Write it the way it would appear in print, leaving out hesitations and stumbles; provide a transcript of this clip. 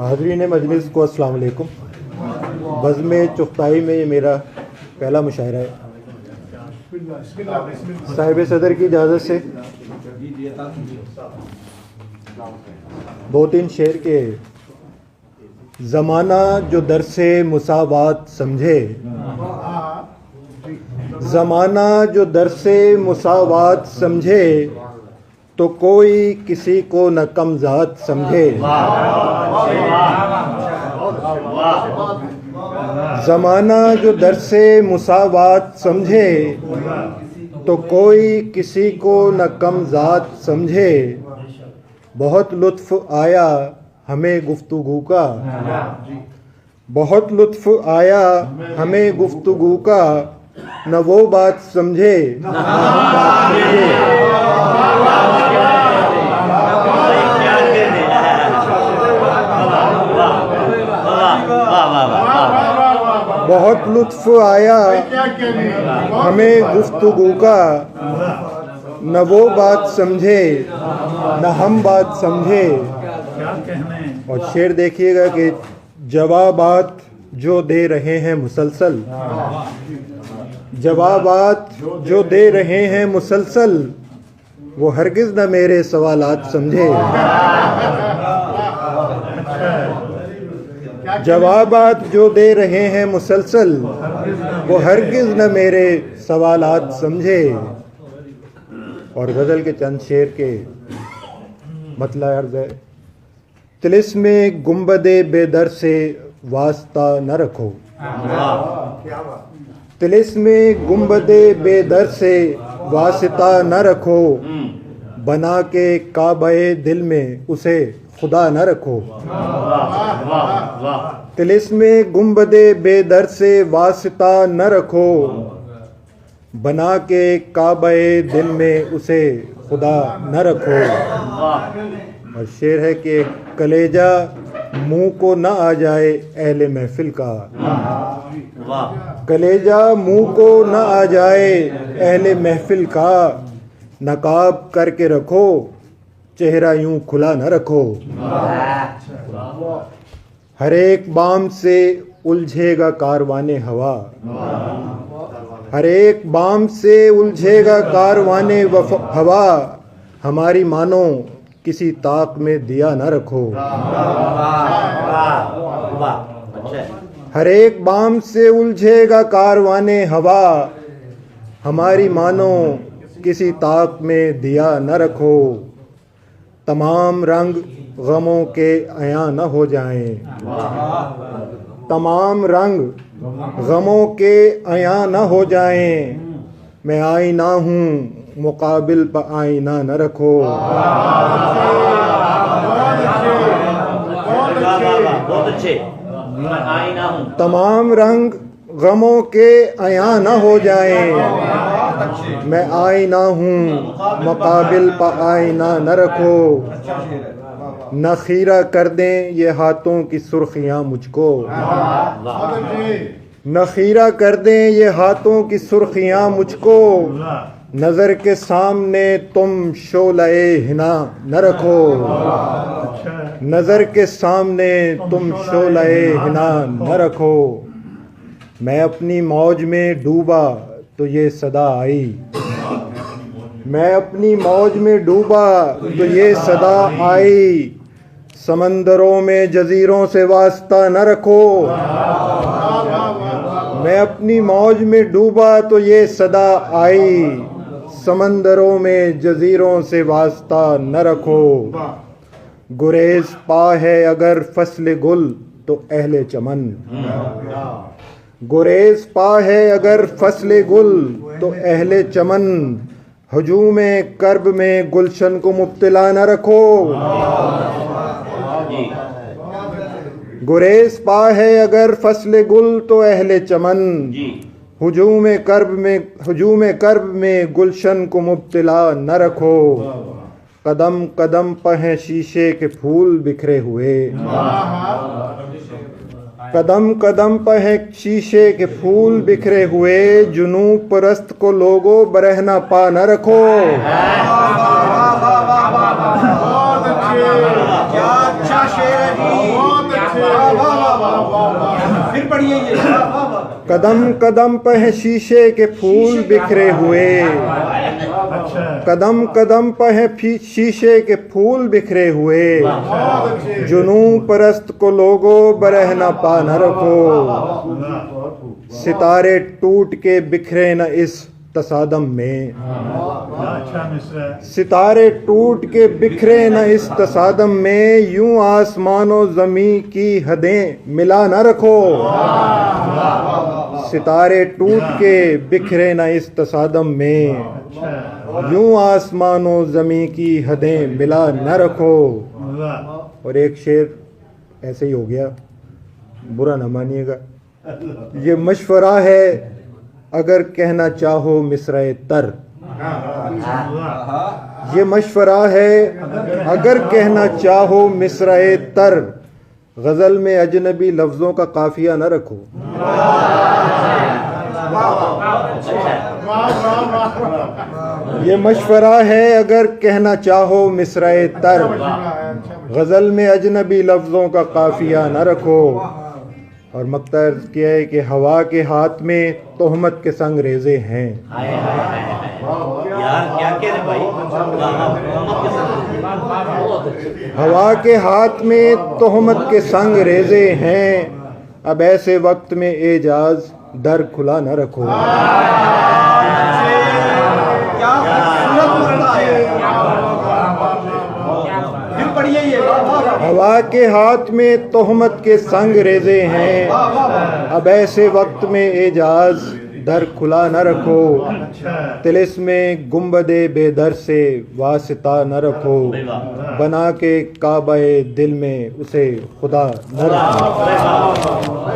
हाज़रीन मजलिस को अस्सलाम वालेकुम। बज़्म चुग़ताई में ये मेरा पहला मुशायरा है। साहिब सदर की इजाज़त से दो तीन शेर के। ज़माना जो दरसे मुसावात समझे, ज़माना जो दरसे मुसावात समझे, तो कोई किसी को न कमज़ात समझे। ज़माना जो दरसे मुसावात समझे, तो कोई किसी को न कमज़ात समझे। बहुत लुत्फ़ आया हमें गुफ्तगू का, बहुत लुत्फ़ आया हमें गुफ्तगू का, न वो बात समझे न हम बात समझे। बहुत लुत्फ़ आया हमें गुफ्तगू का, न वो बात समझे न हम बात समझे। और शेर देखिएगा कि जवाबात जो दे रहे हैं मुसलसल, जवाबात जो दे रहे हैं मुसलसल, वो हरगिज़ न मेरे सवालात समझे। जवाबात जो दे रहे हैं मुसलसल, वो हरगिज़ न मेरे सवालात समझे। और गज़ल के चंद शेर के मतलब अर्ज़ है। तिलिस्मे गुंबदे बेदर से वास्ता न रखो, तिलिस्मे गुंबदे बेदर से वास्ता न रखो, बना के काबे दिल में उसे खुदा न रखो। तिलिस्मे गुंबदे बेदर से वास्ता न रखो, बना के काबे दिल में उसे खुदा न रखो। और शेर है कि कलेजा मुंह को न आ जाए अहले महफिल का, कलेजा मुंह को न आ जाए अहले महफिल का, नकाब करके रखो चेहरा यूं खुला न रखो। हर एक बाम से उलझेगा कारवाने हवा, हर एक बाम से उलझेगा कारवाने हवा, हमारी मानो किसी ताक में दिया न रखो। हर एक बाम से उलझेगा कारवाने हवा, हमारी मानो किसी ताक में दिया न रखो। तमाम रंग गमों के अया न हो जाएं, तमाम रंग गमों के अया न हो जाएं, मैं आईना हूँ मुकाबिल पर आईना न रखो। तमाम रंग गमों के अया न हो जाएं, मैं आईना हूँ मुकाबिल पर आईना न रखो। न खीरा कर दें ये हाथों की सुर्खियाँ मुझको, न खीरा कर दें ये हाथों की सुर्खियाँ मुझको, नज़र के सामने तुम शोले हिना न रखो। नज़र के सामने तुम शोले हिना न रखो। मैं अपनी मौज में डूबा तो ये सदा आई, मैं अपनी मौज में डूबा तो ये सदा आई, समंदरों में जजीरों से वास्ता न रखो। मैं अपनी मौज में डूबा तो ये सदा आई, समंदरों में जजीरों से वास्ता न रखो। गुरेज पा है अगर फसल गुल तो अहले चमन, गुरेज पा है अगर फसल गुल तो अहले चमन, हजूम कर्ब में गुलशन को मुब्तला न रखो। गुरेज पा है अगर फसल गुल तो अहले चमन, हुजूम कर्ब में गुलशन को मुब्तला न रखो। कदम कदम पर हैं शीशे के फूल बिखरे हुए, कदम कदम पर हैं शीशे के फूल बिखरे हुए, जुनू परस्त को लोगों बरहना पा न रखो। क्या अच्छा शेर है। पढ़िए ये। कदम कदम पर है शीशे के फूल बिखरे हुए, कदम कदम पर है शीशे के फूल बिखरे हुए, जुनून परस्त को लोगों बरह न पा न रखो, सितारे टूट के बिखरे न इस तसादम में, सितारे टूट के बिखरे न इस तसादम में, यूं आसमानों जमी की हदें मिला न रखो, सितारे टूट के बिखरे न इस तसादम में, यूं आसमानों जमी की हदें मिला न रखो। और एक शेर ऐसे ही हो गया, बुरा न मानिएगा। ये मशवरा है अगर कहना चाहो मिसरे तर, ये मशवरा है अगर कहना चाहो मिसरे तर, गजल में अजनबी लफ्जों का काफिया न रखो। ये मशवरा है अगर कहना चाहो मिसरे तर, गजल में अजनबी लफ्जों का काफिया न रखो। और मक्ता अर्ज किया है कि हवा के हाथ में तोहमत के संग रेजे हैं। यार क्या कह रहे भाई, हवा के हाथ में तोहमत के संग रेजे हैं, अब ऐसे वक्त में एजाज दर खुला न रखो। हवा के हाथ में तोहमत के संग रेजे हैं, अब ऐसे वक्त में एजाज दर खुला न रखो। तिलिस्में गुंबदे बेदर से वास्ता न रखो, बना के काबे दिल में उसे खुदा न रखो।